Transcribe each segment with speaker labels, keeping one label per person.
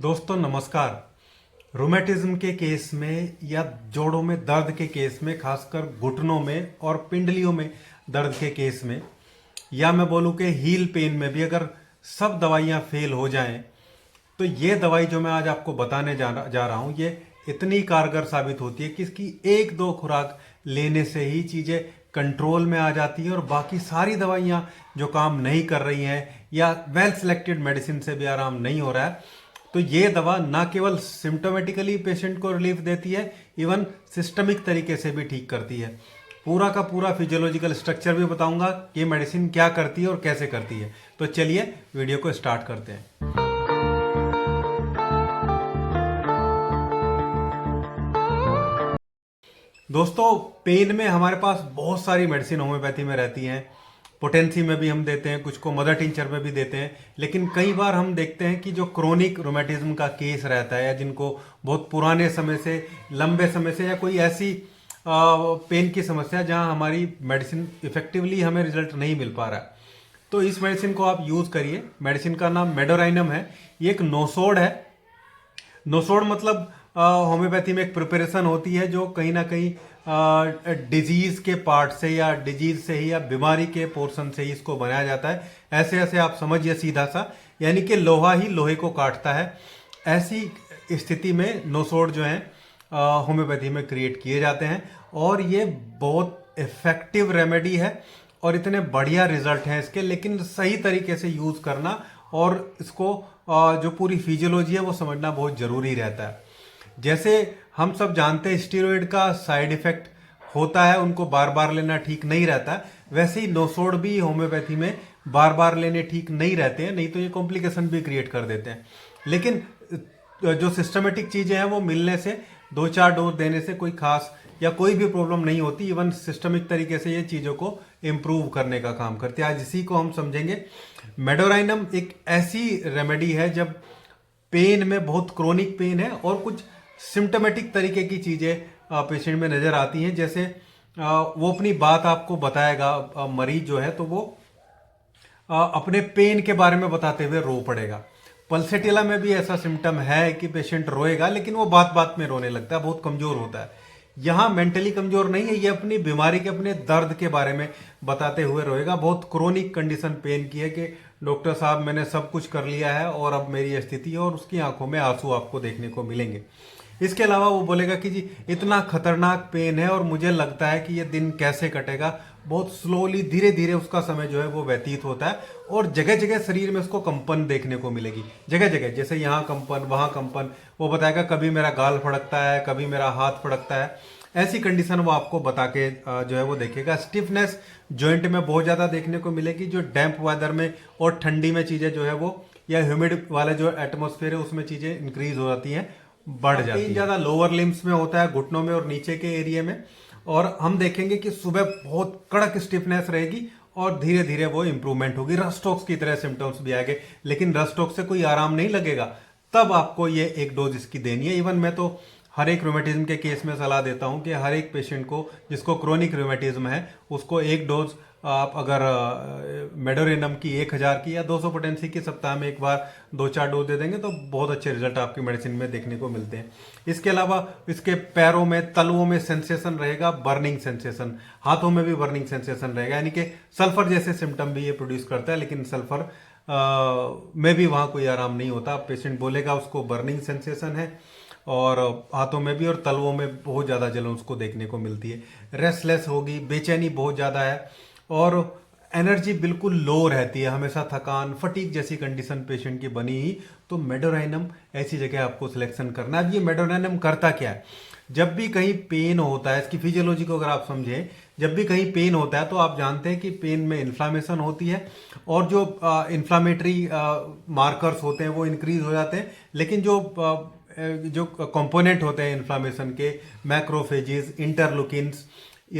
Speaker 1: दोस्तों नमस्कार। रोमेटिज्म के केस में या जोड़ों में दर्द के केस में, खासकर घुटनों में और पिंडलियों में दर्द के केस में, या मैं बोलूं कि हील पेन में भी अगर सब दवाइयां फेल हो जाएं तो ये दवाई जो मैं आज आपको बताने जा रहा हूं ये इतनी कारगर साबित होती है कि इसकी एक दो खुराक लेने से ही चीज़ें कंट्रोल में आ जाती हैं और बाकी सारी दवाइयां जो काम नहीं कर रही हैं या वेल सिलेक्टेड मेडिसिन से भी आराम नहीं हो रहा है, तो ये दवा ना केवल सिम्टोमेटिकली पेशेंट को रिलीफ देती है, इवन सिस्टमिक तरीके से भी ठीक करती है। पूरा का पूरा फिजियोलॉजिकल स्ट्रक्चर भी बताऊंगा कि ये मेडिसिन क्या करती है और कैसे करती है। तो चलिए वीडियो को स्टार्ट करते हैं। दोस्तों पेन में हमारे पास बहुत सारी मेडिसिन होम्योपैथी में रहती हैं। पोटेंसी में भी हम देते हैं, कुछ को मदर टिंचर में भी देते हैं, लेकिन कई बार हम देखते हैं कि जो क्रोनिक रोमेटिज्म का केस रहता है या जिनको बहुत पुराने समय से, लंबे समय से, या कोई ऐसी पेन की समस्या जहां हमारी मेडिसिन इफेक्टिवली हमें रिजल्ट नहीं मिल पा रहा है, तो इस मेडिसिन को आप यूज़ करिए। मेडिसिन का नाम मेडोराइनम है। ये एक नोसोड है। नोसोड मतलब होम्योपैथी में एक प्रिपरेशन होती है जो कहीं ना कहीं डिजीज के पार्ट से या डिजीज से ही या बीमारी के पोर्शन से ही इसको बनाया जाता है। ऐसे ऐसे आप समझिए सीधा सा, यानी कि लोहा ही लोहे को काटता है। ऐसी स्थिति में नोसोड जो है होम्योपैथी में क्रिएट किए जाते हैं और ये बहुत इफेक्टिव रेमेडी है और इतने बढ़िया रिजल्ट हैं इसके, लेकिन सही तरीके से यूज करना और इसको जो पूरी फिजियोलॉजी है वो समझना बहुत जरूरी रहता है। जैसे हम सब जानते हैं स्टीरॉयड का साइड इफेक्ट होता है, उनको बार बार लेना ठीक नहीं रहता, वैसे ही नोसोड भी होम्योपैथी में बार बार लेने ठीक नहीं रहते हैं, नहीं तो ये कॉम्प्लिकेशन भी क्रिएट कर देते हैं। लेकिन जो सिस्टमेटिक चीजें हैं वो मिलने से, दो चार डोज देने से कोई खास या कोई भी प्रॉब्लम नहीं होती। इवन सिस्टमिक तरीके से ये चीजों को इम्प्रूव करने का काम करती है। आज इसी को हम समझेंगे। मेडोराइनम एक ऐसी रेमेडी है जब पेन में बहुत क्रोनिक पेन है और कुछ सिम्टोमेटिक तरीके की चीजें पेशेंट में नजर आती हैं, जैसे वो अपनी बात आपको बताएगा, मरीज जो है तो वो अपने पेन के बारे में बताते हुए रो पड़ेगा। पल्सेटिला में भी ऐसा सिम्टम है कि पेशेंट रोएगा लेकिन वो बात बात में रोने लगता है, बहुत कमजोर होता है। यहाँ मेंटली कमजोर नहीं है, ये अपनी बीमारी के, अपने दर्द के बारे में बताते हुए रोएगा। बहुत क्रोनिक कंडीशन पेन की है कि डॉक्टर साहब मैंने सब कुछ कर लिया है और अब मेरी स्थिति है, और उसकी आंखों में आंसू आपको देखने को मिलेंगे। इसके अलावा वो बोलेगा कि जी इतना खतरनाक पेन है और मुझे लगता है कि ये दिन कैसे कटेगा। बहुत स्लोली, धीरे धीरे उसका समय जो है वो व्यतीत होता है और जगह जगह शरीर में उसको कंपन देखने को मिलेगी। जगह जगह, जैसे यहाँ कंपन, वहां कंपन। वो बताएगा कभी मेरा गाल फड़कता है, कभी मेरा हाथ फड़कता है। ऐसी कंडीशन वो आपको बता के जो है वो देखेगा। स्टिफनेस जॉइंट में बहुत ज्यादा देखने को मिलेगी, जो डैम्प वेदर में और ठंडी में चीजें जो है वो, या ह्यूमिड वाले जो एटमोस्फेयर है उसमें चीजें इंक्रीज हो जाती हैं, बढ़ जाती है। ज्यादा लोअर लिम्स में होता है, घुटनों में और नीचे के एरिया में। और हम देखेंगे कि सुबह बहुत कड़क स्टिफनेस रहेगी और धीरे धीरे वो इंप्रूवमेंट होगी। रस्टॉक्स की तरह सिम्टम्स भी आएंगे, लेकिन रस्टॉक्स से कोई आराम नहीं लगेगा, तब आपको ये एक डोज इसकी देनी है। इवन मैं तो हर एक रोमेटिज्म के केस में सलाह देता हूं कि हर एक पेशेंट को जिसको क्रोनिक रोमेटिज्म है उसको एक डोज आप अगर मेडोरिनम की 1000 की या 200 पोटेंसी की सप्ताह में एक बार 2-4 डोज दे देंगे तो बहुत अच्छे रिजल्ट आपकी मेडिसिन में देखने को मिलते हैं। इसके अलावा इसके पैरों में, तलवों में सेंसेशन रहेगा, बर्निंग सेंसेशन, हाथों में भी बर्निंग सेंसेशन रहेगा, यानी कि सल्फर जैसे सिम्टम भी ये प्रोड्यूस करता है, लेकिन सल्फर में भी वहां कोई आराम नहीं होता। पेशेंट बोलेगा उसको बर्निंग सेंसेशन है, और हाथों में भी और तलवों में बहुत ज्यादा जलन उसको देखने को मिलती है। रेस्टलेस होगी, बेचैनी बहुत ज्यादा है और एनर्जी बिल्कुल लो रहती है, हमेशा थकान, फटीक जैसी कंडीशन पेशेंट की बनी ही। तो मेडोराइनम ऐसी जगह आपको सिलेक्शन करना है। अब ये मेडोराइनम करता क्या है? जब भी कहीं पेन होता है, इसकी फिजियोलॉजी को अगर आप समझें, जब भी कहीं पेन होता है तो आप जानते हैं कि पेन में इन्फ्लामेशन होती है और जो इन्फ्लामेटरी मार्कर्स होते हैं वो इंक्रीज हो जाते हैं, लेकिन जो कंपोनेंट होते हैं इन्फ्लामेशन के, मैक्रोफेजेस, इंटरलुकिन्स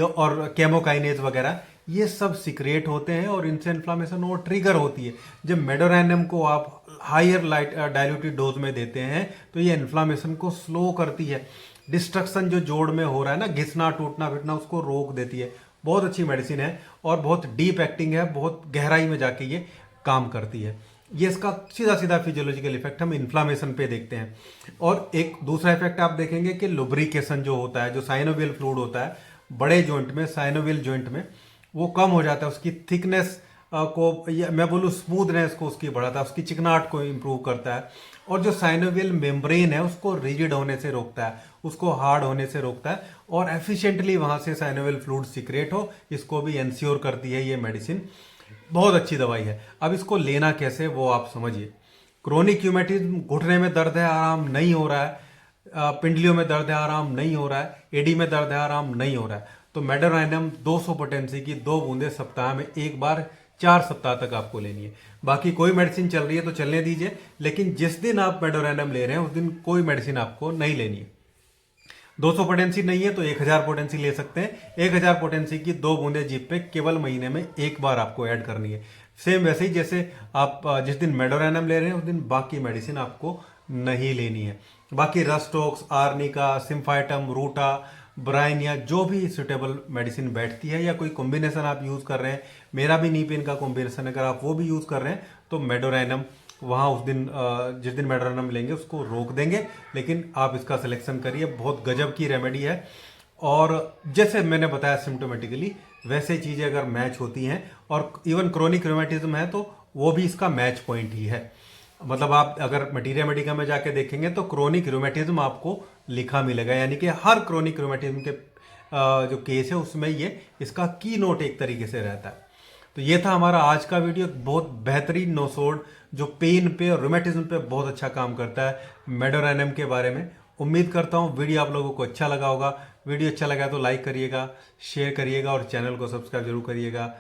Speaker 1: और केमोकाइनेज वगैरह, ये सब सिक्रेट होते हैं और इनसे इन्फ्लामेशन और ट्रिगर होती है। जब मेडोराइनम को आप हायर लाइट डायल्यूटेड डोज में देते हैं तो ये इन्फ्लामेशन को स्लो करती है। डिस्ट्रक्शन जो जोड़ में हो रहा है ना, घिसना, टूटना फिटना, उसको रोक देती है। बहुत अच्छी मेडिसिन है और बहुत डीप एक्टिंग है, बहुत गहराई में जाके ये काम करती है। ये इसका सीधा सीधा फिजियोलॉजिकल इफेक्ट हम इन्फ्लामेशन पे देखते हैं। और एक दूसरा इफेक्ट आप देखेंगे कि लुब्रिकेशन जो होता है, जो साइनोवियल फ्लूइड होता है बड़े जॉइंट में, साइनोवियल जॉइंट में, वो कम हो जाता है। उसकी थिकनेस को, या मैं बोलूँ स्मूथनेस को उसकी बढ़ाता है, उसकी चिकनाहट को इम्प्रूव करता है। और जो साइनोवियल मेम्ब्रेन है उसको रिजिड होने से रोकता है, उसको हार्ड होने से रोकता है, और एफिशिएंटली वहां से साइनोवियल फ्लूइड सिक्रेट हो, इसको भी इंश्योर करती है ये मेडिसिन। बहुत अच्छी दवाई है। अब इसको लेना कैसे वो आप समझिए। क्रोनिक यूमेटिज्म, घुटने में दर्द है आराम नहीं हो रहा है, पिंडलियों में दर्द है आराम नहीं हो रहा है, एडी में दर्द है आराम नहीं हो रहा है, तो मेडोराइनम 200 पोटेंसी की 2 बूंदे सप्ताह में एक बार 4 सप्ताह तक आपको लेनी है। बाकी कोई मेडिसिन चल रही है तो चलने दीजिए, लेकिन जिस दिन आप मेडोराइनम ले रहे हैं उस दिन कोई मेडिसिन आपको नहीं लेनी है। 200 पोटेंसी नहीं है तो 1000 पोटेंसी ले सकते हैं। 1000 पोटेंसी की 2 बूंदे जीप पे केवल महीने में एक बार आपको ऐड करनी है। सेम वैसे ही जैसे आप जिस दिन मेडोराइनम ले रहे हैं उस दिन बाकी मेडिसिन आपको नहीं लेनी है। बाकी रस्टोक्स, आर्निका, सिम्फाइटम, रूटा, ब्राइनिया, जो भी सुटेबल मेडिसिन बैठती है, या कोई कॉम्बिनेशन आप यूज कर रहे हैं, मेरा भी नी पेन का कॉम्बिनेशन अगर आप वो भी यूज कर रहे हैं तो मेडोराइनम वहाँ उस दिन जिस दिन मेडोराइनम लेंगे उसको रोक देंगे। लेकिन आप इसका सिलेक्शन करिए, बहुत गजब की रेमेडी है। और जैसे मैंने बताया सिम्टोमेटिकली वैसे चीज़ें अगर मैच होती हैं, और इवन क्रोनिक रोमेटिज्म है तो वो भी इसका मैच पॉइंट ही है। मतलब आप अगर मटीरिया मेडिका में जाके देखेंगे तो क्रोनिक रोमेटिज्म आपको लिखा मिलेगा, यानी कि हर क्रोनिक रोमेटिज्म के जो केस है उसमें ये इसका की नोट एक तरीके से रहता है। तो ये था हमारा आज का वीडियो, बहुत बेहतरीन नोसोड जो पेन पे और रोमेटिज्म पे बहुत अच्छा काम करता है, मेडोराइनम के बारे में। उम्मीद करता हूँ वीडियो आप लोगों को अच्छा लगा होगा। वीडियो अच्छा लगा तो लाइक करिएगा, शेयर करिएगा और चैनल को सब्सक्राइब जरूर करिएगा।